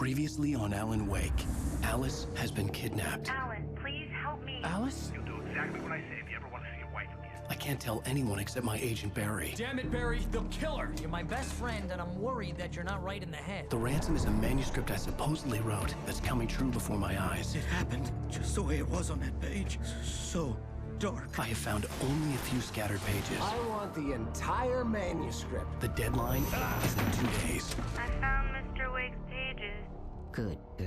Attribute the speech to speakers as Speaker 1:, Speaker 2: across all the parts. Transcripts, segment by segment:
Speaker 1: Previously on Alan Wake, Alice has been kidnapped.
Speaker 2: Alan, please help me.
Speaker 1: Alice?
Speaker 3: You'll do exactly what I say if you ever want to see your wife again.
Speaker 1: I can't tell anyone except my agent Barry.
Speaker 4: Damn it, Barry, they'll kill her.
Speaker 5: You're my best friend, and I'm worried that you're not right in the head.
Speaker 1: The ransom is a manuscript I supposedly wrote that's coming true before my eyes.
Speaker 6: It happened just the way it was on that page. So dark.
Speaker 1: I have found only a few scattered pages.
Speaker 7: I want the entire manuscript.
Speaker 1: The deadline is in 2 days.
Speaker 2: I found Mr. Wake's pages.
Speaker 5: Good girl.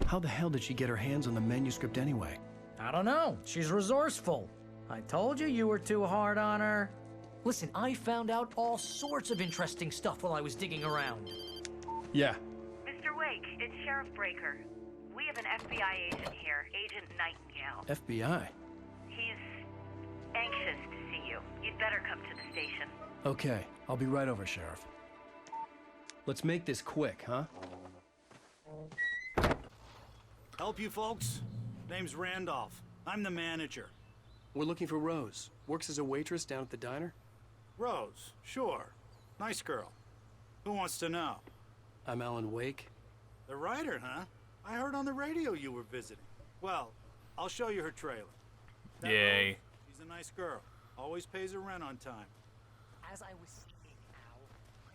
Speaker 1: How the hell did she get her hands on the manuscript anyway?
Speaker 5: I don't know. She's resourceful. I told you you were too hard on her. Listen, I found out all sorts of interesting stuff while I was digging around.
Speaker 1: Yeah.
Speaker 2: Mr. Wake, it's Sheriff Breaker. We have an FBI agent here, Agent Nightingale.
Speaker 1: FBI?
Speaker 2: He's anxious to see you. You'd better come to the station.
Speaker 1: Okay, I'll be right over, Sheriff. Let's make this quick, huh?
Speaker 6: Help you folks? Name's Randolph. I'm the manager.
Speaker 1: We're looking for Rose. Works as a waitress down at the diner.
Speaker 6: Rose, sure. Nice girl. Who wants to know?
Speaker 1: I'm Alan Wake.
Speaker 6: The writer, huh? I heard on the radio you were visiting. Well, I'll show you her trailer. That
Speaker 8: Yay.
Speaker 6: Rose, she's a nice girl. Always pays her rent on time.
Speaker 5: As I was saying, Al, I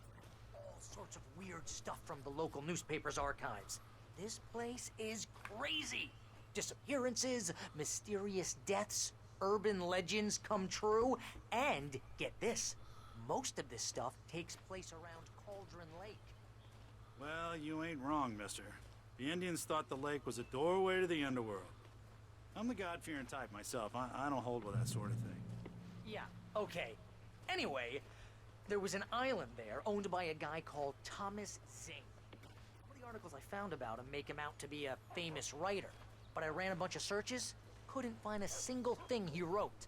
Speaker 5: found all sorts of weird stuff from the local newspaper's archives. This place is crazy. Disappearances, mysterious deaths, urban legends come true, and get this, most of this stuff takes place around Cauldron Lake.
Speaker 6: Well, you ain't wrong, mister. The Indians thought the lake was a doorway to the underworld. I'm the God-fearing type myself. I don't hold with that sort of thing.
Speaker 5: Yeah, okay. Anyway, there was an island there owned by a guy called Thomas Zane. All the articles I found about him make him out to be a famous writer, but I ran a bunch of searches, couldn't find a single thing he wrote.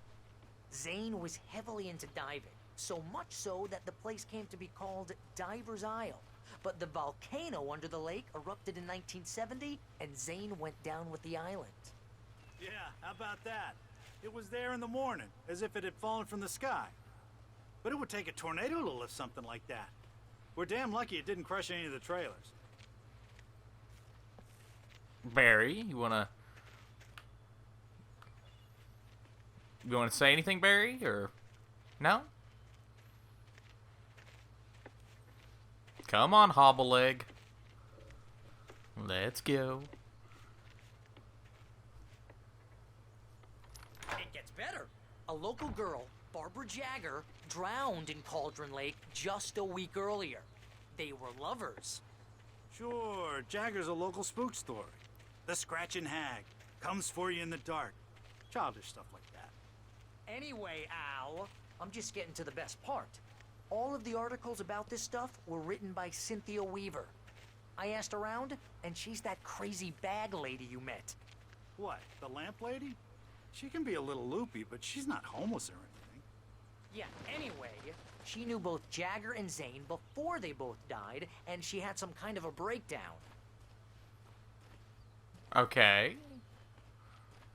Speaker 5: Zane was heavily into diving, so much so that the place came to be called Diver's Isle. But the volcano under the lake erupted in 1970, and Zane went down with the island.
Speaker 6: Yeah, how about that? It was there in the morning, as if it had fallen from the sky. But it would take a tornado to lift something like that. We're damn lucky it didn't crush any of the trailers.
Speaker 8: Barry, you wanna say anything, Barry, or no? Come on, hobble leg. Let's go.
Speaker 5: It gets better. A local girl, Barbara Jagger, drowned in Cauldron Lake just a week earlier. They were lovers.
Speaker 6: Sure, Jagger's a local spook story. The Scratching Hag comes for you in the dark. Childish stuff like that.
Speaker 5: Anyway, Al, I'm just getting to the best part. All of the articles about this stuff were written by Cynthia Weaver. I asked around, and she's that crazy bag lady you met.
Speaker 6: What, the lamp lady? She can be a little loopy, but she's not homeless or anything.
Speaker 5: Yeah, anyway, she knew both Jagger and Zane before they both died, and she had some kind of a breakdown.
Speaker 8: Okay.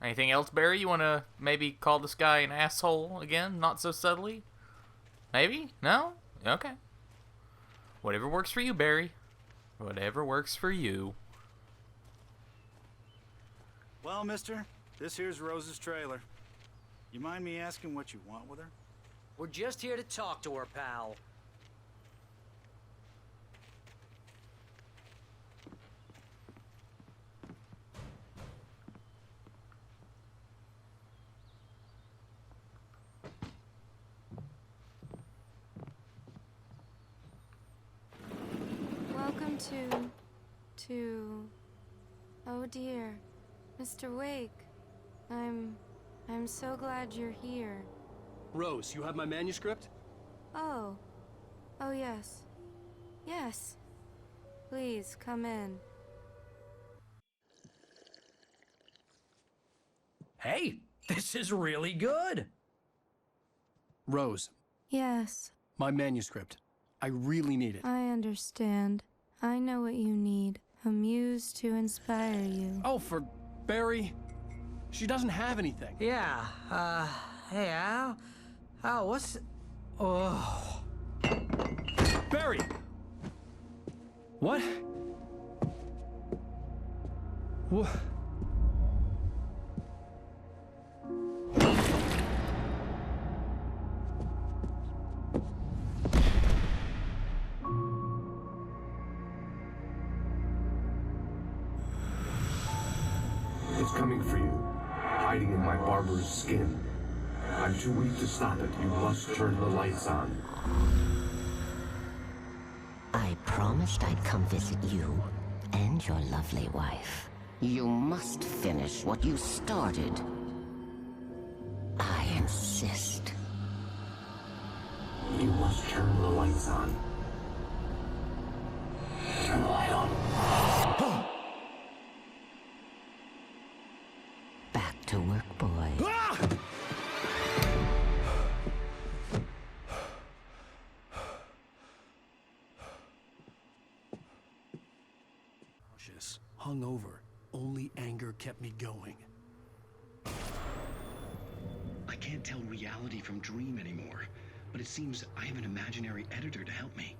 Speaker 8: Anything else, Barry? You want to maybe call this guy an asshole again? Not so subtly? Maybe? No? Okay. Whatever works for you, Barry. Whatever works for you.
Speaker 6: Well, mister, this here's Rose's trailer. You mind me asking what you want with her?
Speaker 5: We're just here to talk to her, pal.
Speaker 9: Welcome oh dear, Mr. Wake. I'm so glad you're here.
Speaker 1: Rose, you have my manuscript?
Speaker 9: Oh yes. Yes. Please, come in.
Speaker 4: Hey, this is really good.
Speaker 1: Rose,
Speaker 9: Yes,
Speaker 1: my manuscript. I really need it.
Speaker 9: I understand. I know what you need. A muse to inspire you.
Speaker 1: Oh, for Barry. She doesn't have anything.
Speaker 5: Yeah, hey, Al. Al, what's... Oh...
Speaker 1: What? What?
Speaker 10: It's coming for you, hiding in my barber's skin. I'm too weak to stop it. You must turn the lights on.
Speaker 11: I promised I'd come visit you and your lovely wife. You must finish what you started. I insist.
Speaker 10: You must turn the lights on. Turn the light on.
Speaker 11: Back to work, boy.
Speaker 1: Nauseous, hungover. Only anger kept me going.
Speaker 12: I can't tell reality from dream anymore, but it seems I have an imaginary editor to help me.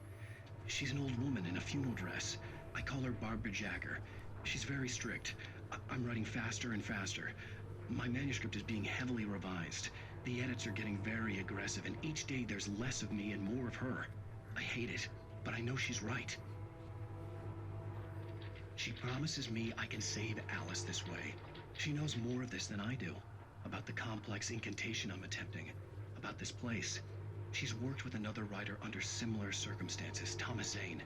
Speaker 12: She's an old woman in a funeral dress. I call her Barbara Jagger. She's very strict. I'm writing faster and faster. My manuscript is being heavily revised. The edits are getting very aggressive, and each day there's less of me and more of her. I hate it, but I know she's right. She promises me I can save Alice this way. She knows more of this than I do. About the complex incantation I'm attempting. About this place. She's worked with another writer under similar circumstances, Thomas Zane.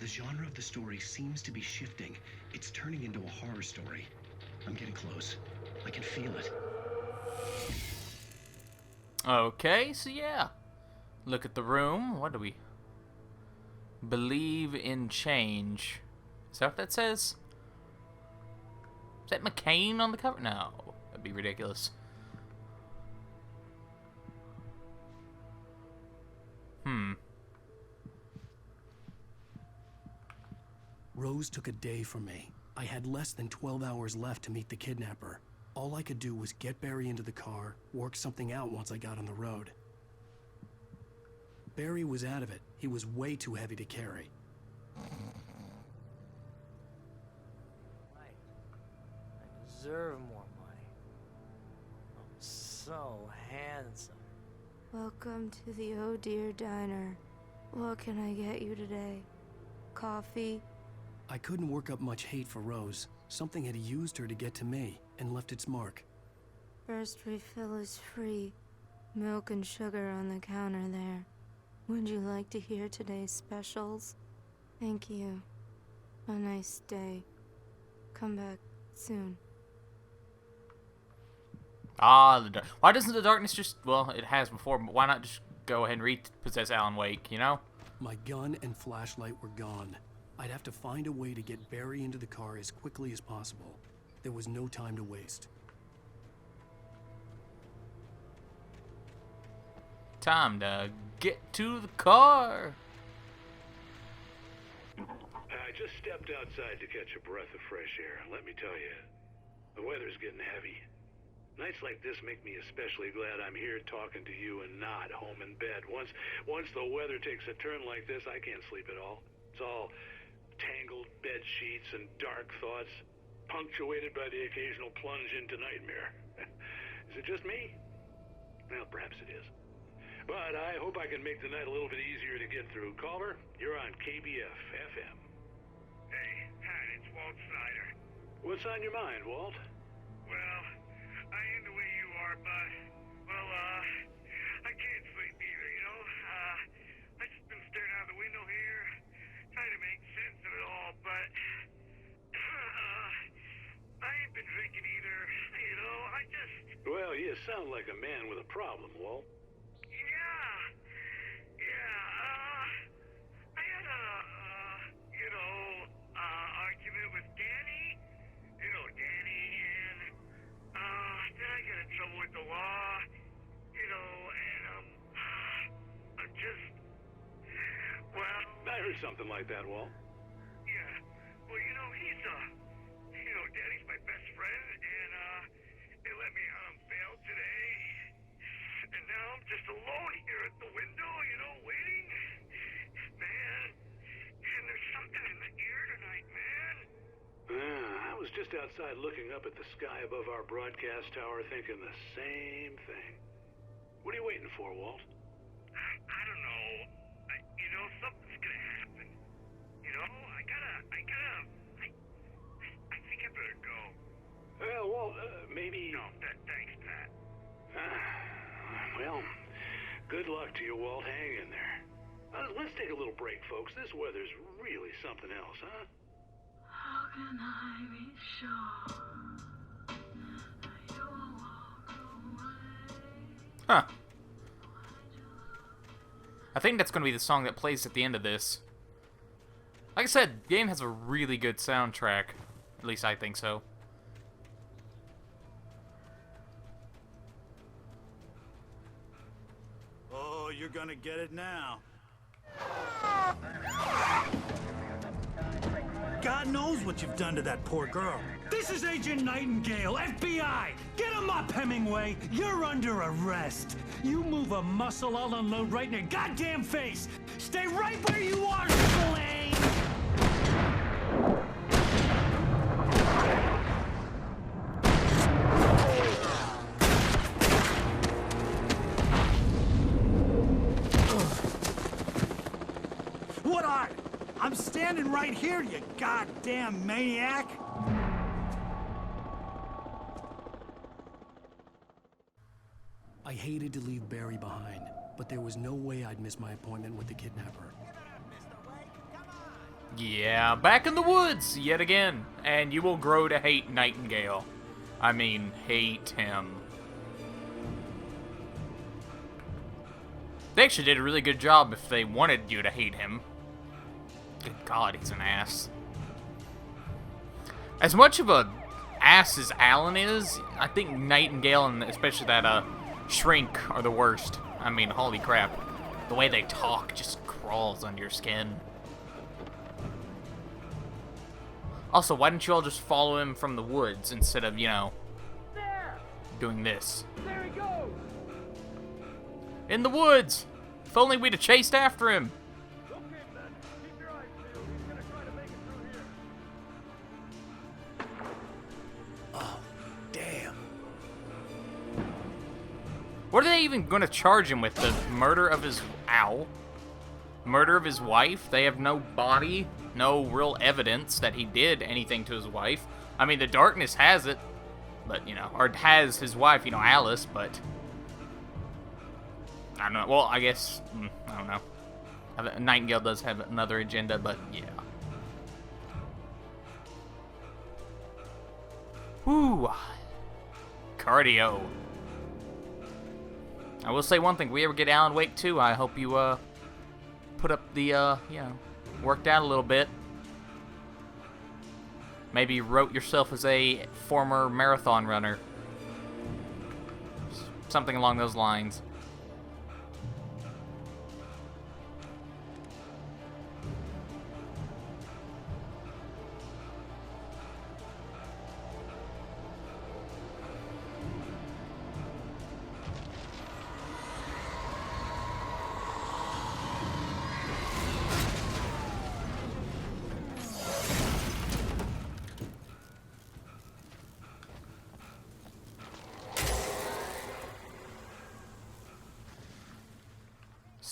Speaker 12: The genre of the story seems to be shifting. It's turning into a horror story. I'm getting close. I can feel it.
Speaker 8: Okay, so yeah. Look at the room. What do we... Believe in change. Is that what that says? Is that McCain on the cover? No. That'd be ridiculous.
Speaker 1: Rose took a day from me. I had less than 12 hours left to meet the kidnapper. All I could do was get Barry into the car, work something out once I got on the road. Barry was out of it. He was way too heavy to carry.
Speaker 5: I deserve more money. I'm so handsome.
Speaker 9: Welcome to the Oh Dear Diner. What can I get you today? Coffee?
Speaker 1: I couldn't work up much hate for Rose. Something had used her to get to me and left its mark.
Speaker 9: First refill is free. Milk and sugar on the counter there. Would you like to hear today's specials? Thank you. A nice day. Come back soon.
Speaker 8: Ah, why doesn't the darkness just... Well, it has before, but why not just go ahead and repossess Alan Wake, you know?
Speaker 1: My gun and flashlight were gone. I'd have to find a way to get Barry into the car as quickly as possible. There was no time to waste.
Speaker 8: Time to get to the car.
Speaker 13: I just stepped outside to catch a breath of fresh air. Let me tell you, the weather's getting heavy. Nights like this make me especially glad I'm here talking to you and not home in bed. Once the weather takes a turn like this, I can't sleep at all. It's all tangled bed sheets and dark thoughts, punctuated by the occasional plunge into nightmare. Is it just me? Well, perhaps it is. But I hope I can make the night a little bit easier to get through. Caller, you're on KBF FM.
Speaker 3: Hey, Pat, it's Walt Snyder.
Speaker 13: What's on your mind, Walt?
Speaker 3: Well, I ain't the way you are, but, I can't sleep either, you know? I just been staring out the window here, trying to make sense of it all, but, I ain't been drinking either, you know?
Speaker 13: Well, you sound like a man with a problem, Walt.
Speaker 3: I had a, argument with Danny. You know Danny, and, then I got in trouble with the law, you know, and, I'm just, well...
Speaker 13: I heard something like that, Walt.
Speaker 3: Yeah, well, you know, Danny's my best friend, and, they let me out on bail today, and now I'm just alone here at the window, you know, waiting. Man, and there's something in the
Speaker 13: just outside looking up at the sky above our broadcast tower thinking the same thing. What are you waiting for, Walt?
Speaker 3: I don't know. You know, something's gonna happen. You know, I think I better go.
Speaker 13: Well, Walt, maybe...
Speaker 3: No, thanks, Pat.
Speaker 13: Well, good luck to you, Walt. Hang in there. Let's take a little break, folks. This weather's really something else, huh?
Speaker 14: How can I be sure you will walk away?
Speaker 8: Huh. I think that's going to be the song that plays at the end of this. Like I said, the game has a really good soundtrack. At least I think so.
Speaker 6: Oh, you're gonna get it now. God knows what you've done to that poor girl.
Speaker 15: This is Agent Nightingale, FBI! Get him up, Hemingway! You're under arrest! You move a muscle, I'll unload right in your goddamn face! Stay right where you are, Slane!
Speaker 6: What are? I'm standing right here, you goddamn maniac!
Speaker 1: I hated to leave Barry behind, but there was no way I'd miss my appointment with the kidnapper.
Speaker 8: Yeah, back in the woods yet again, and you will grow to hate Nightingale. I mean, hate him. They actually did a really good job if they wanted you to hate him. Good God, he's an ass. As much of a ass as Alan is, I think Nightingale and especially that Shrink are the worst. I mean, holy crap. The way they talk just crawls under your skin. Also, why didn't you all just follow him from the woods instead of, you know, doing this?
Speaker 15: There he goes!
Speaker 8: In the woods! If only we'd have chased after him.
Speaker 15: Okay, Ben. Keep your eyes peeled. He's gonna try to make it through here.
Speaker 1: Oh, damn.
Speaker 8: What are they even going to charge him with? The murder of his... Ow. Murder of his wife? They have no body, no real evidence that he did anything to his wife. I mean, the darkness has it, but, you know, or has his wife, you know, Alice, but... I don't know. Well, I guess... I don't know. Nightingale does have another agenda, but yeah. Whew. Cardio. I will say one thing. If we ever get Alan Wake 2, I hope you, put up the, you know, worked out a little bit. Maybe you wrote yourself as a former marathon runner. Something along those lines.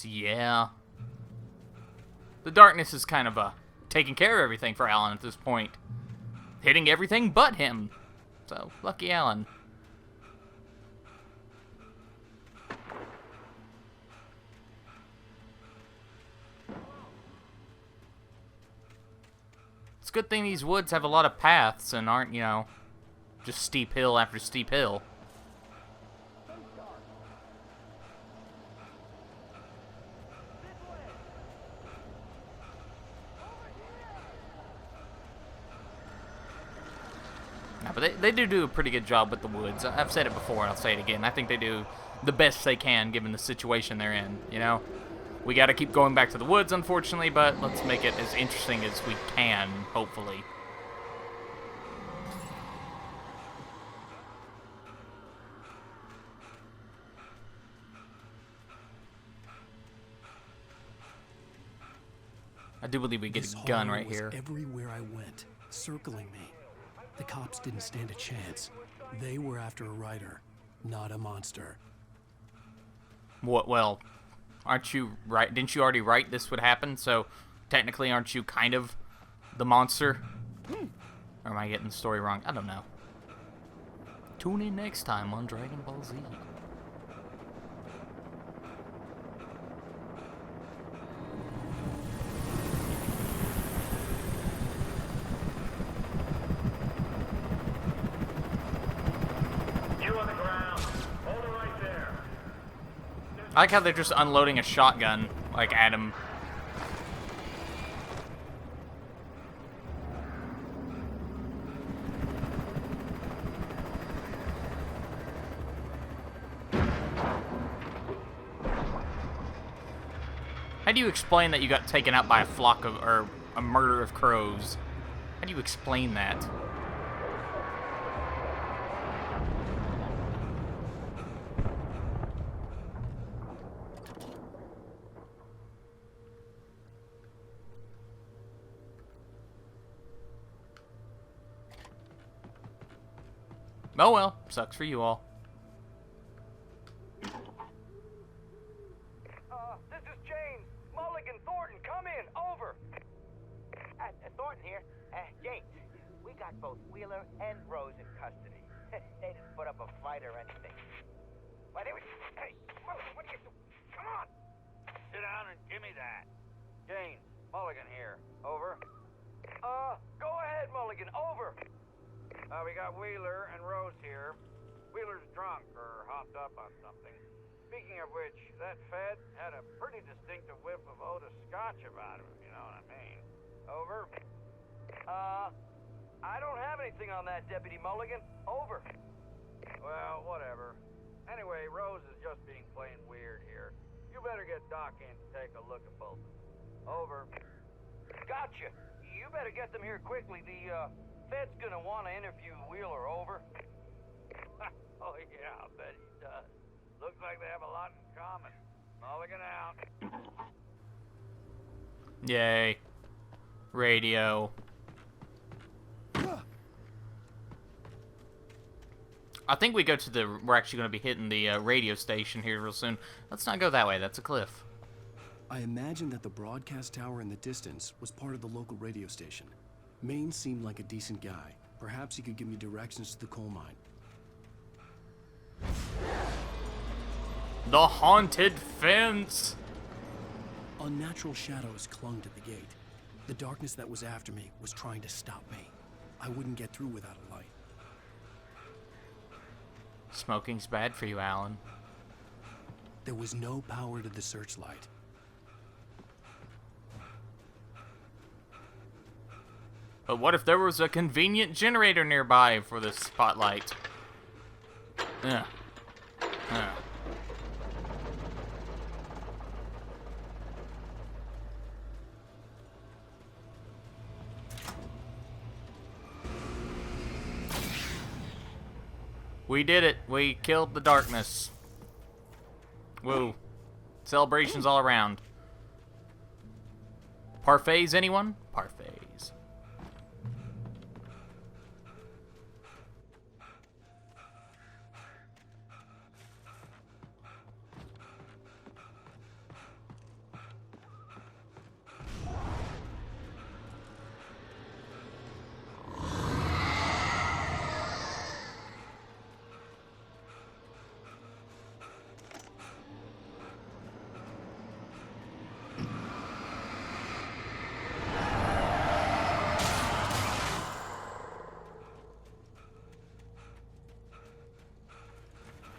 Speaker 8: Yeah. The darkness is kind of taking care of everything for Alan at this point. Hitting everything but him. So, lucky Alan. It's a good thing these woods have a lot of paths and aren't, you know, just steep hill after steep hill. But they do a pretty good job with the woods. I've said it before, and I'll say it again. I think they do the best they can, given the situation they're in, you know? We gotta keep going back to the woods, unfortunately, but let's make it as interesting as we can, hopefully. I do believe we get a gun right here.
Speaker 1: Everywhere I went, circling me. The cops didn't stand a chance. They were after a writer, not a monster.
Speaker 8: What? Well, aren't you right? Didn't you already write this would happen? So technically, aren't you kind of the monster? Or am I getting the story wrong? I don't know. Tune in next time on Dragon Ball Z.
Speaker 3: You on the ground. Hold it right there.
Speaker 8: I like how they're just unloading a shotgun, like, at him. How do you explain that you got taken out by a flock of, or a murder of crows? How do you explain that? Oh well, sucks for you all.
Speaker 16: This is James. Mulligan, Thornton, come in. Over.
Speaker 17: Thornton here. James, we got both Wheeler and Rose in custody. They didn't put up a fight or anything. Why, they were... Hey, Mulligan, what are you doing? Come on.
Speaker 16: Sit down and give me that. James, Mulligan here. Over. Go ahead, Mulligan. Over. We got Wheeler and Rose here. Wheeler's drunk or hopped up on something. Speaking of which, that Fed had a pretty distinctive whiff of Otis Scotch about him, you know what I mean. Over. I don't have anything on that, Deputy Mulligan. Over. Well, whatever. Anyway, Rose is just being plain weird here. You better get Doc in to take a look at both of them. Over. Gotcha. You better get them here quickly. The, Fed's gonna want to interview Wheeler. Over. Oh, yeah, I'll bet he does. Looks like they have a lot in common. Mulligan out.
Speaker 8: Yay. Radio. I think we go to the... We're actually going to be hitting the radio station here real soon. Let's not go that way. That's a cliff.
Speaker 1: I imagine that the broadcast tower in the distance was part of the local radio station. Maine seemed like a decent guy. Perhaps he could give me directions to the coal mine.
Speaker 8: The haunted fence!
Speaker 1: Unnatural shadows clung to the gate. The darkness that was after me was trying to stop me. I wouldn't get through without a light.
Speaker 8: Smoking's bad for you, Alan.
Speaker 1: There was no power to the searchlight.
Speaker 8: But what if there was a convenient generator nearby for the spotlight? We did it. We killed the darkness. Woo. Celebrations all around. Parfaits, anyone? Parfaits.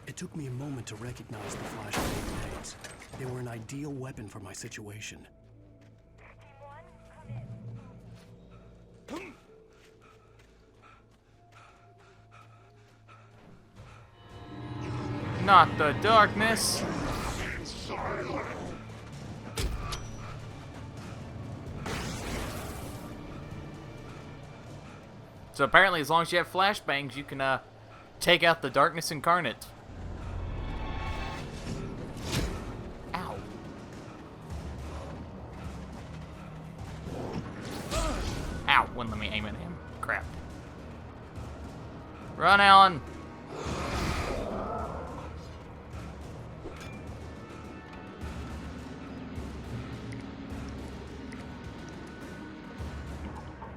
Speaker 1: It took me a moment to recognize the flashbang grenades. They were an ideal weapon for my situation.
Speaker 8: Not the darkness. So apparently, as long as you have flashbangs, you can take out the darkness incarnate. Ow. Ow, wouldn't let me aim at him. Crap. Run, Alan.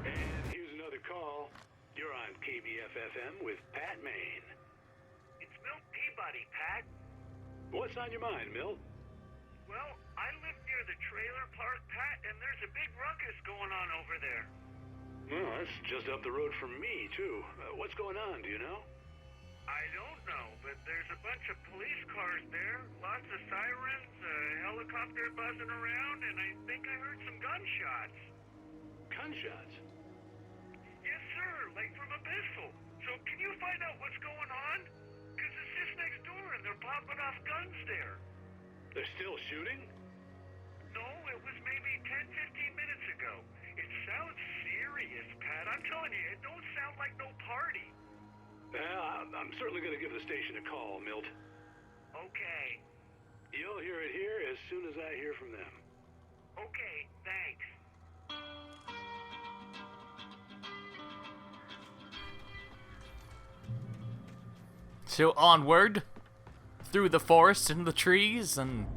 Speaker 13: And here's another call. You're on KBFFM with Pat Maine.
Speaker 3: It's Milt Peabody, Pat.
Speaker 13: What's on your mind, Milt?
Speaker 3: Well, I live near the trailer park, Pat, and there's a big ruckus going on over there.
Speaker 13: Well, that's just up the road from me, too. What's going on, do you know?
Speaker 3: I don't know, but there's a bunch of police cars there, lots of sirens, a helicopter buzzing around, and I think I heard some gunshots.
Speaker 13: Gunshots?
Speaker 3: Yes, sir, like from a pistol. So can you find out what's going on? Because it's just next door and they're popping off guns there.
Speaker 13: They're still shooting?
Speaker 3: No, it was maybe 10, 15 minutes ago. It sounds serious, Pat. I'm telling you, it don't sound like no party.
Speaker 13: I'm certainly going to give the station a call, Milt.
Speaker 3: Okay.
Speaker 13: You'll hear it here as soon as I hear from them.
Speaker 3: Okay, thanks.
Speaker 8: So onward, through the forest and the trees, and...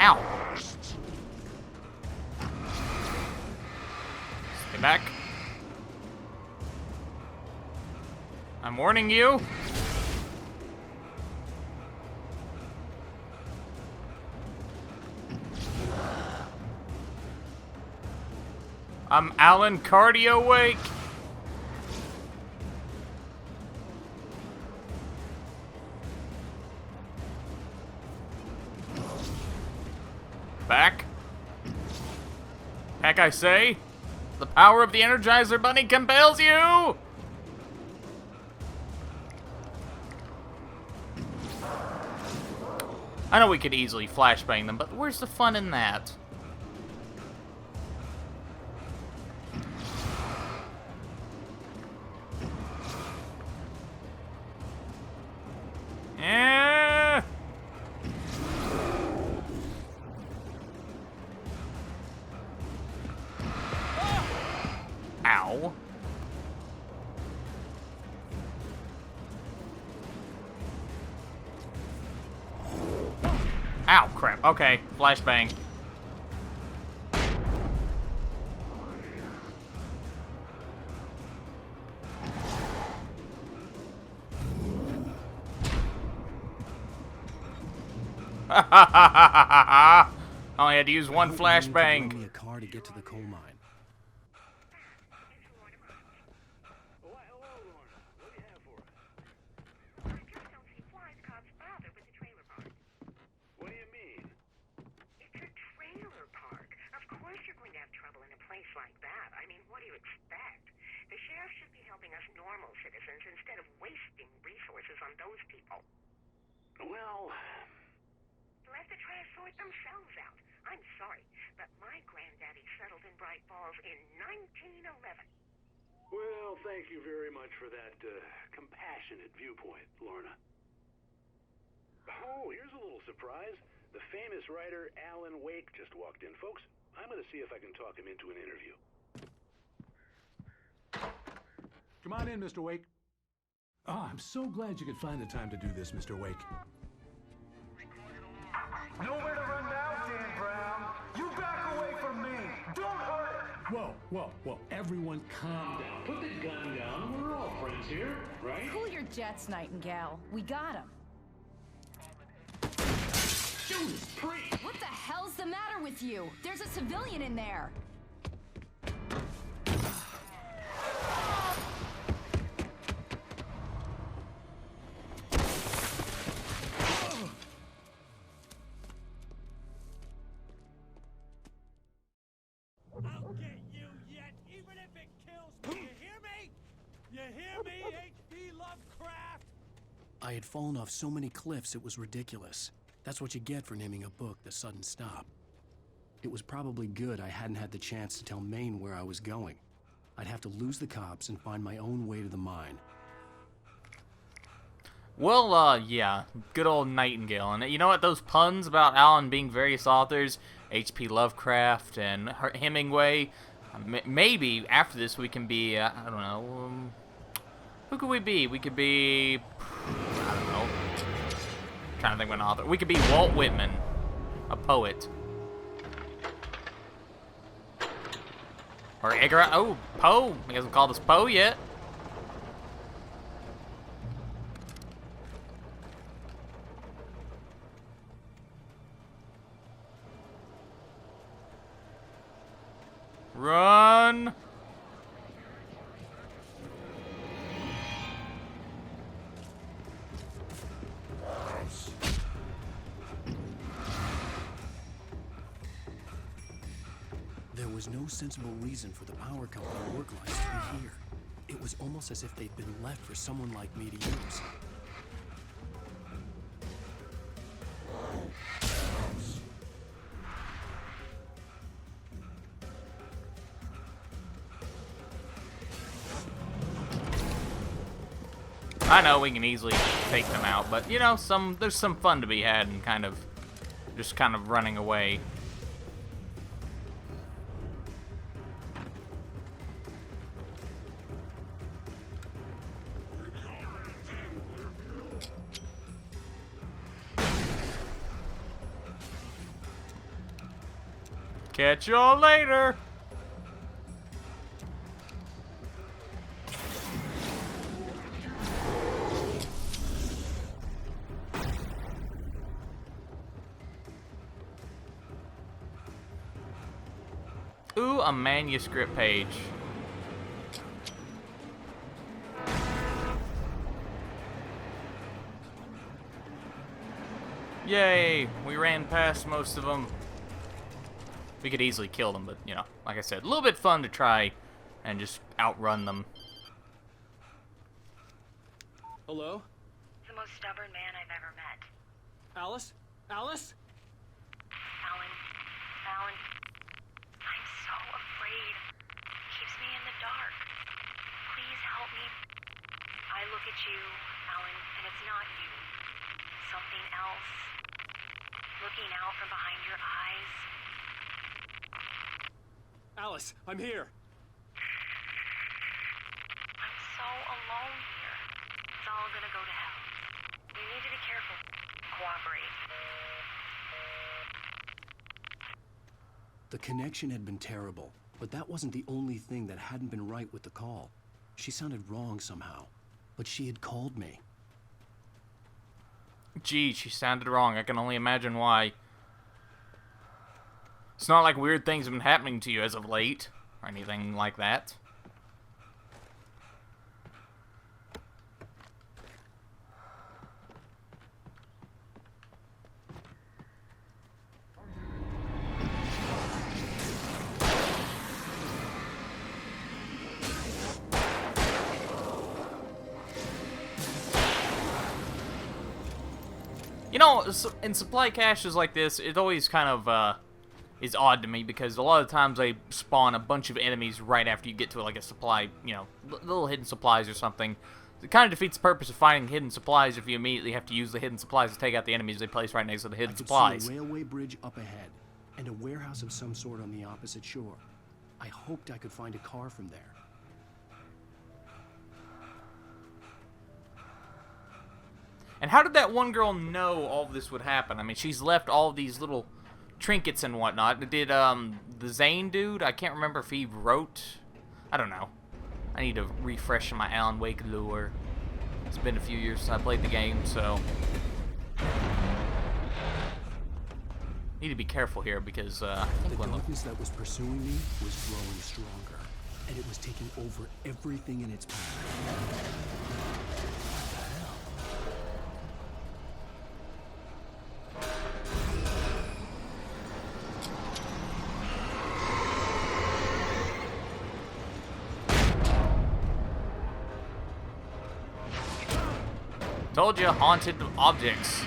Speaker 8: Ow! Stay back. I'm warning you. I'm Alan Cardio Wake. Back. Heck, I say. The power of the Energizer Bunny compels you! I know we could easily flashbang them, but where's the fun in that? Eh. Ow. Ow, crap. Okay, flashbang. I only had to use one flashbang.
Speaker 1: Me a car to get to the coal mine.
Speaker 13: What do you mean?
Speaker 2: It's a trailer park. Of course you're going to have trouble in a place like that. I mean, what do you expect? The sheriff should be helping us normal citizens instead of wasting resources on those people.
Speaker 13: Well...
Speaker 2: Let the trash sort themselves out. I'm sorry, but my granddaddy settled in Bright Falls in 1911.
Speaker 13: Well, thank you very much for that compassionate viewpoint, Lorna. Oh, here's a little surprise. The famous writer Alan Wake just walked in. Folks, I'm going to see if I can talk him into an interview.
Speaker 10: Come on in, Mr. Wake.
Speaker 18: Oh, I'm so glad you could find the time to do this, Mr. Wake.
Speaker 15: Nowhere to run now, Dan Brown. You back away from me. Don't hurt it.
Speaker 18: Whoa, whoa, whoa. Everyone calm down. Put the gun down. We're all friends here, right?
Speaker 19: Cool your jets, Nightingale. We got him.
Speaker 18: Judas Priest!
Speaker 19: What the hell's the matter with you? There's a civilian in there.
Speaker 15: I'll get you yet, even if it kills me. You hear me? You hear me, H.P. Lovecraft?
Speaker 1: I had fallen off so many cliffs it was ridiculous. That's what you get for naming a book The Sudden Stop. It was probably good I hadn't had the chance to tell Maine where I was going. I'd have to lose the cops and find my own way to the mine.
Speaker 8: Well, yeah, good old Nightingale. And you know what? Those puns about Alan being various authors, H.P. Lovecraft and Hemingway, Maybe after this we can be, I don't know, who could we be? We could be, I don't know, I'm trying to think of an author. We could be Walt Whitman, a poet. Or Edgar, oh, Poe. He hasn't called us Poe yet. Run!
Speaker 1: There was no sensible reason for the power company work lines to be here. It was almost as if they'd been left for someone like me to use.
Speaker 8: I know we can easily take them out, but you know, there's some fun to be had in just kind of running away. Catch y'all later. Ooh, a manuscript page. Yay, we ran past most of them. We could easily kill them, but, you know, like I said, a little bit fun to try and just outrun them.
Speaker 20: Hello?
Speaker 2: The most stubborn man I've ever met.
Speaker 20: Alice? Alice?
Speaker 2: Alan, I'm so afraid. It keeps me in the dark. Please help me. I look at you, Alan, and it's not you. Something else. Looking out from behind your eyes.
Speaker 20: Alice, I'm here.
Speaker 2: I'm so alone here. It's all gonna go to hell. You need to be careful. Cooperate.
Speaker 1: The connection had been terrible, but that wasn't the only thing that hadn't been right with the call. She sounded wrong somehow, but she had called me.
Speaker 8: Gee, she sounded wrong. I can only imagine why. It's not like weird things have been happening to you as of late, or anything like that. You know, in supply caches like this, it always kind of, is odd to me because a lot of times they spawn a bunch of enemies right after you get to like a supply, you know, little hidden supplies or something. It kind of defeats the purpose of finding hidden supplies if you immediately have to use the hidden supplies to take out the enemies they place right next to the hidden supplies.
Speaker 1: I could see a railway bridge up ahead and a warehouse of some sort on the opposite shore. I hoped I could find a car from there.
Speaker 8: And how did that one girl know all of this would happen? I mean, she's left all these little trinkets and whatnot. Did the Zane dude, I can't remember if he wrote, I don't know. I need to refresh my Alan Wake lore. It's been a few years since I played the game, so need to be careful here because I think
Speaker 1: the darkness that was pursuing me was growing stronger, and it was taking over everything in its path.
Speaker 8: Told you, haunted objects.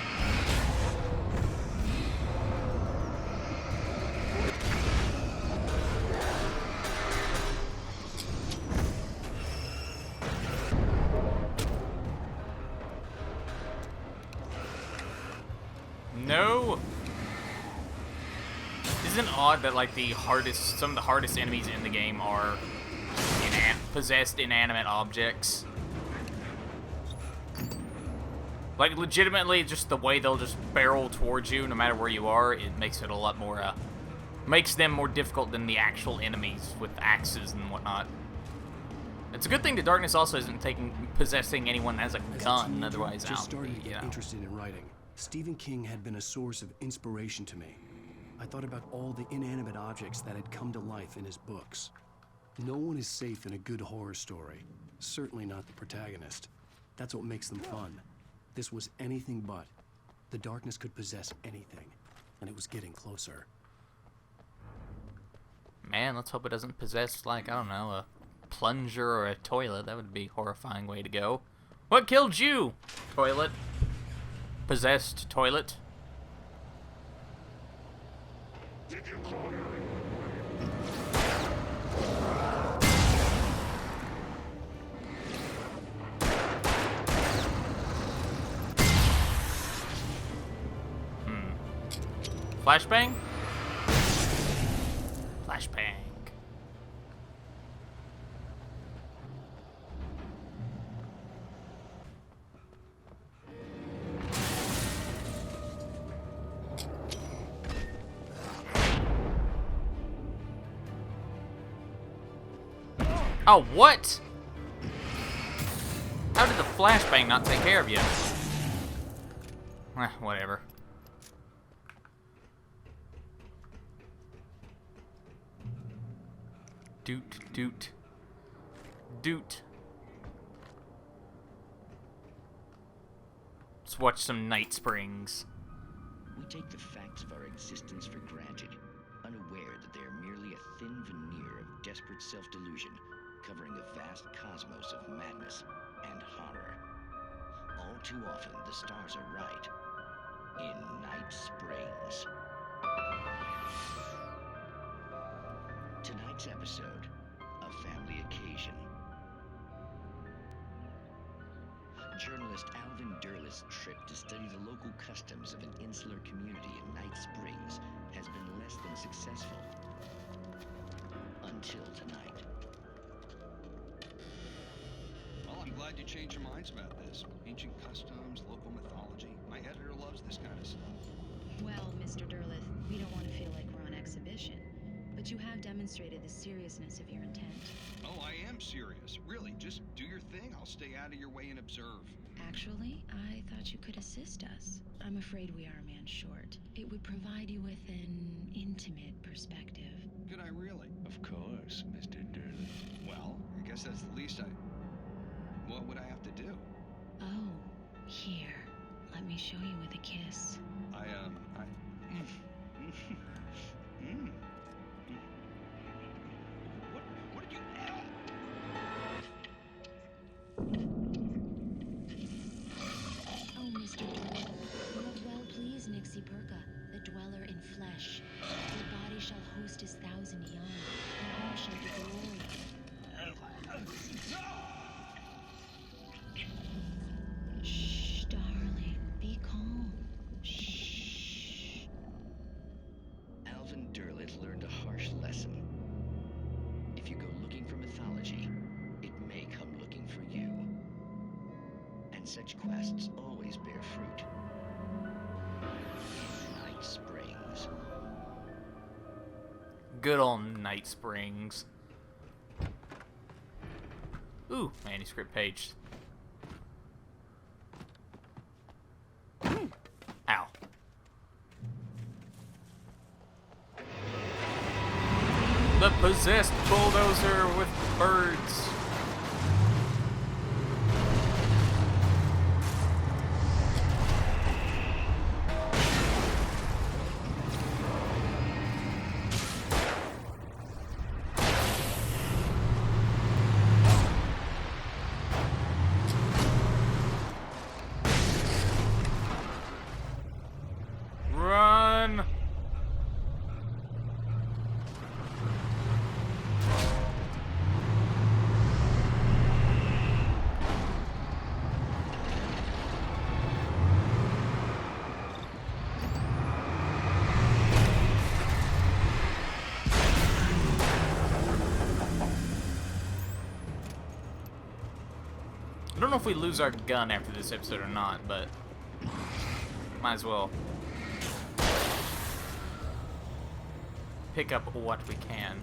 Speaker 8: No. Isn't it odd that like some of the hardest enemies in the game are possessed inanimate objects? Like legitimately, just the way they'll just barrel towards you, no matter where you are, it makes it a lot more, makes them more difficult than the actual enemies with axes and whatnot. It's a good thing the darkness also isn't possessing anyone as a gun, otherwise
Speaker 1: just started to get interested in writing. Stephen King had been a source of inspiration to me. I thought about all the inanimate objects that had come to life in his books. No one is safe in a good horror story. Certainly not the protagonist. That's what makes them fun. This was anything but. The darkness could possess anything, and it was getting closer.
Speaker 8: Man, let's hope it doesn't possess, like, I don't know, a plunger or a toilet. That would be a horrifying way to go. What killed you? Toilet. Possessed toilet.
Speaker 10: Did you call me?
Speaker 8: Flashbang? Flashbang. Oh, what? How did the flashbang not take care of you? Whatever. Doot, doot. Doot. Let's watch some Night Springs.
Speaker 21: We take the facts of our existence for granted, unaware that they are merely a thin veneer of desperate self-delusion, covering a vast cosmos of madness and horror. All too often, the stars are right. In Night Springs. Tonight's episode, A Family Occasion. Journalist Alvin Derlis' trip to study the local customs of an insular community in Night Springs has been less than successful. Until tonight.
Speaker 22: Well, I'm glad you changed your minds about this. Ancient customs, local mythology. My editor loves this kind of stuff.
Speaker 23: Well, Mr. Derleth, we don't want to feel like we're on exhibition. But you have demonstrated the seriousness of your intent.
Speaker 22: Oh, I am serious. Really, just do your thing. I'll stay out of your way and observe.
Speaker 23: Actually, I thought you could assist us. I'm afraid we are a man short. It would provide you with an intimate perspective.
Speaker 22: Could I really?
Speaker 21: Of course, Mr. Derleth.
Speaker 22: Well, I guess that's the least what would I have to do?
Speaker 23: Oh, here. Let me show you with a kiss.
Speaker 22: What did you...
Speaker 23: Oh, Mr. Derleth, you have well pleased Nixie Perka, the dweller in flesh. Your body shall host his 1,000 young, and all shall be glory. Shh, darling, be calm. Shh.
Speaker 21: Alvin Derleth learned a harsh lesson. If you go looking for mythology, it may come looking for you. And such quests always bear fruit. Night Springs.
Speaker 8: Good old Night Springs. Ooh, manuscript page. Ow. The possessed bulldozer with birds. Run! don't know if we lose our gun after this episode or not, but might as well pick up what we can.